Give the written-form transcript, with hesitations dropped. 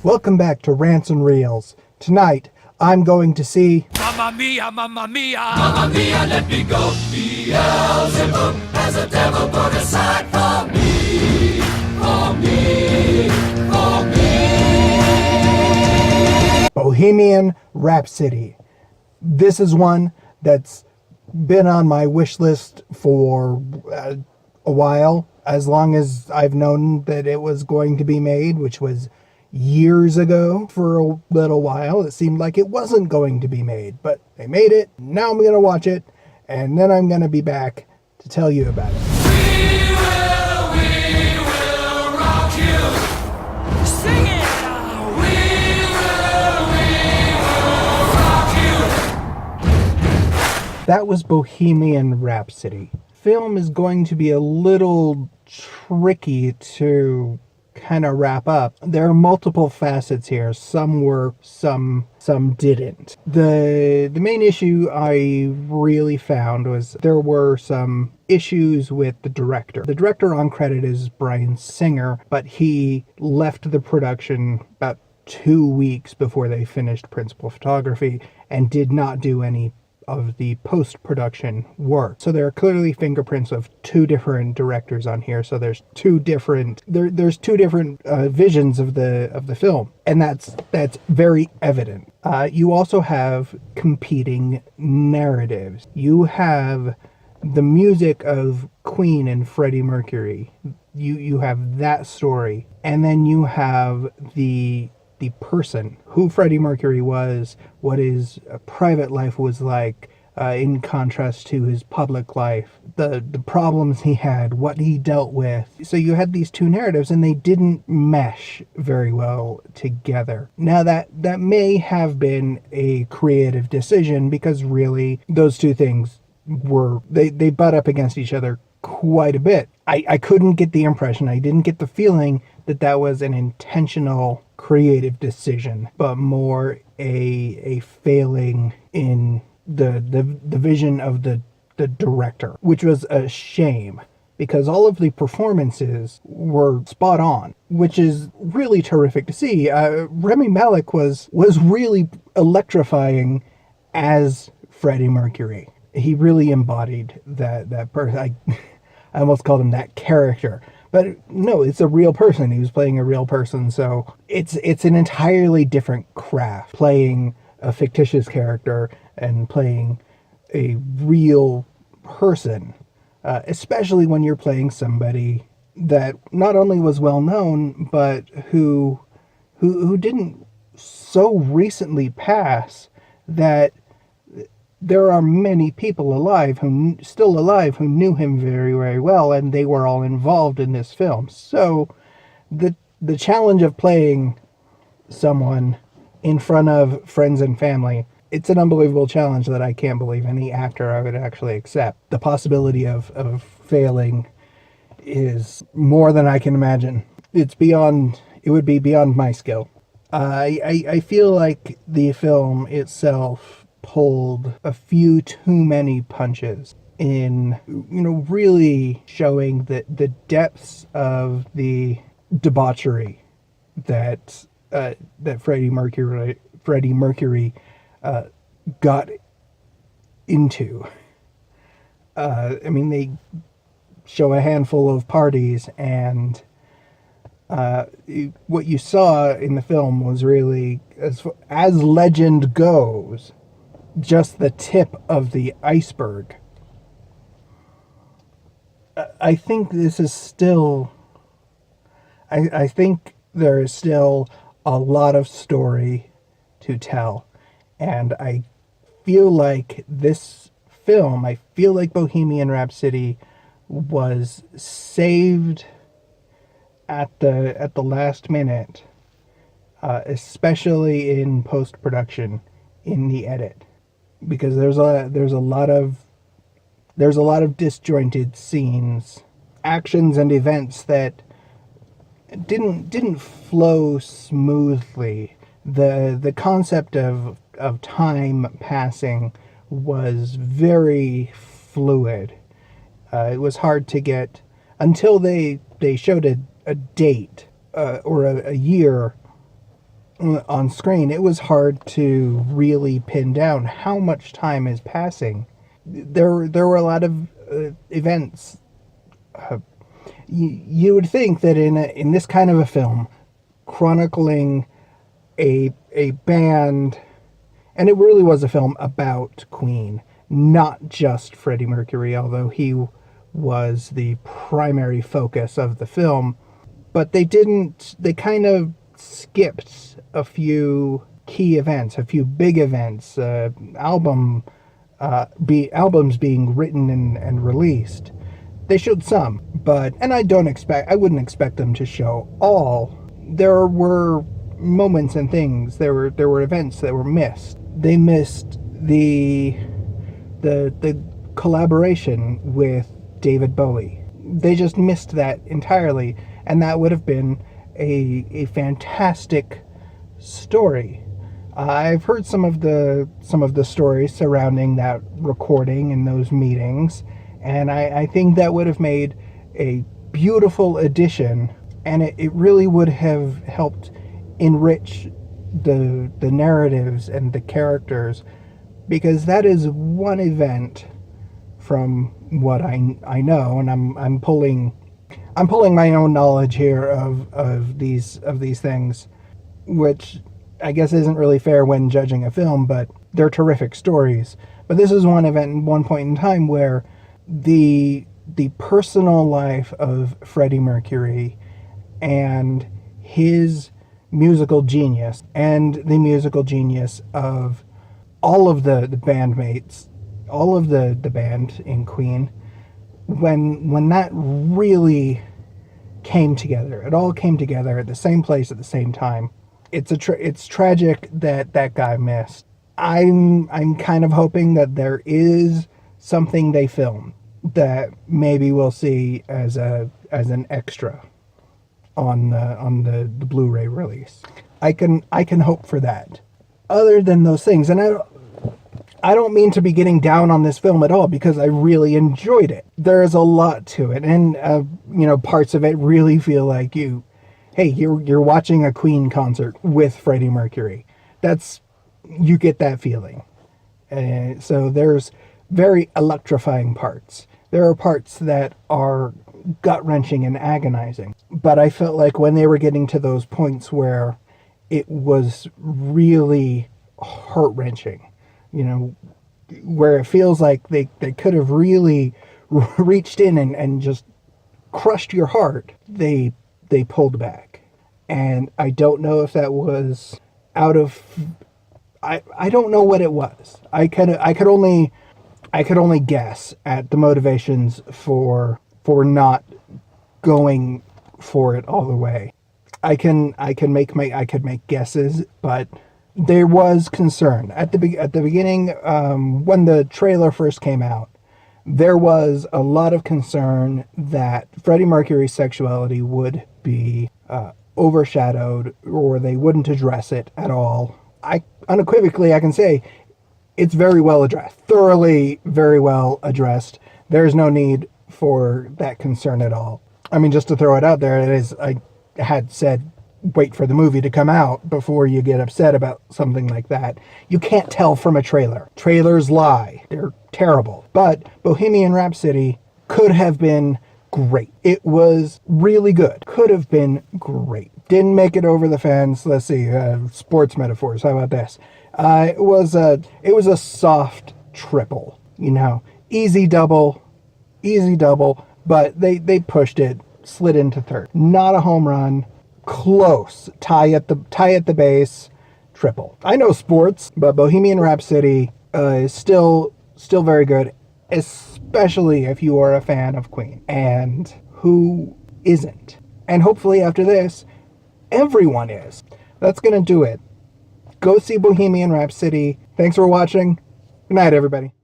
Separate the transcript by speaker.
Speaker 1: Welcome back to Rants and Reels. Tonight, I'm going to see...
Speaker 2: Mamma mia, mamma mia!
Speaker 3: Mamma mia, let me go. Beelzebub has a devil put aside for me, for me, for me.
Speaker 1: Bohemian Rhapsody. This is one that's been on my wish list for a while, as long as I've known that it was going to be made, which was years ago. For a little while it seemed like it wasn't going to be made, but they made it. Now I'm gonna watch it, and then I'm gonna be back to tell you about it.
Speaker 3: We will rock you.
Speaker 2: Sing it!
Speaker 3: We will rock you.
Speaker 1: That was Bohemian Rhapsody. Film is going to be a little tricky to kind of wrap up. There are multiple facets here. Some worked, some didn't. The main issue I really found was there were some issues with the director. The director on credit is Bryan Singer, but he left the production about 2 weeks before they finished principal photography and did not do any of the post-production work. So there are clearly fingerprints of two different directors on here. So there's two different visions of the film, and that's very evident. You also have competing narratives. You have the music of Queen and Freddie Mercury. You have that story, and then you have the person, who Freddie Mercury was, what his private life was like, in contrast to his public life, the problems he had, what he dealt with. So you had these two narratives, and they didn't mesh very well together. Now that may have been a creative decision, because really those two things they butt up against each other quite a bit. I couldn't get the impression, I didn't get the feeling that was an intentional creative decision, but more a failing in the vision of the director, which was a shame, because all of the performances were spot on, which is really terrific to see. Rami Malek was really electrifying as Freddie Mercury. He really embodied that person. I almost called him that character. But no, it's a real person. He was playing a real person, so it's an entirely different craft, playing a fictitious character and playing a real person, especially when you're playing somebody that not only was well known, but who didn't so recently pass that there are many people still alive who knew him very, very well, and they were all involved in this film. So the challenge of playing someone in front of friends and family, it's an unbelievable challenge that I can't believe any actor I would actually accept. The possibility of failing is more than I can imagine. It would be beyond my skill. I feel like the film itself pulled a few too many punches in, really showing the depths of the debauchery that Freddie Mercury got into. They show a handful of parties, and what you saw in the film was really, as legend goes, just the tip of the iceberg. I think this is still... I think there is still a lot of story to tell. And I feel like this film, I feel like Bohemian Rhapsody was saved at the last minute, especially in post-production, in the edit. Because there's a lot of disjointed scenes, actions and events that didn't flow smoothly. The concept of time passing was very fluid. It was hard to get until they showed a date or a year on screen, it was hard to really pin down how much time is passing. There were a lot of events. You would think that in this kind of a film, chronicling a band, and it really was a film about Queen, not just Freddie Mercury, although he was the primary focus of the film. But they kind of skipped a few key events, a few big events, albums being written and released. They showed some, and I wouldn't expect them to show all. There were moments and things, there were events that were missed. They missed the collaboration with David Bowie. They just missed that entirely, and that would have been a fantastic story. I've heard some of the stories surrounding that recording and those meetings, and I think that would have made a beautiful addition, and it really would have helped enrich the narratives and the characters, because that is one event from what I know, and I'm pulling my own knowledge here of these things, which I guess isn't really fair when judging a film, but they're terrific stories. But this is one event, one point in time, where the personal life of Freddie Mercury and his musical genius and the musical genius of all of the bandmates, all of the band in Queen, when that really came together, it all came together at the same place at the same time. It's tragic that guy missed. I'm kind of hoping that there is something they film that maybe we'll see as an extra on the Blu-ray release. I can hope for that. Other than those things, and I don't mean to be getting down on this film at all, because I really enjoyed it. There is a lot to it, and parts of it really feel like you're watching a Queen concert with Freddie Mercury. You get that feeling. So there's very electrifying parts. There are parts that are gut-wrenching and agonizing. But I felt like when they were getting to those points where it was really heart-wrenching, where it feels like they could have really reached in and just crushed your heart, they pulled back. And I don't know if that was out of... I don't know what it was. I could only guess at the motivations for not going for it all the way. I could make guesses, but there was concern at the beginning, when the trailer first came out. There was a lot of concern that Freddie Mercury's sexuality would be overshadowed, or they wouldn't address it at all. I can say it's very well addressed, thoroughly very well addressed. There's no need for that concern at all. I mean, just to throw it out there, I had said, wait for the movie to come out before you get upset about something like that. You can't tell from a trailer. Trailers lie. They're terrible. But Bohemian Rhapsody could have been great. It was really good. Could have been great. Didn't make it over the fence. Let's see, sports metaphors. How about this? It was a soft triple. Easy double, but they pushed it, slid into third. Not a home run. Close. Tie at the base. Triple. I know sports, but Bohemian Rhapsody is still very good, especially if you are a fan of Queen. And who isn't? And hopefully after this, everyone is. That's gonna do it. Go see Bohemian Rhapsody. Thanks for watching. Good night, everybody.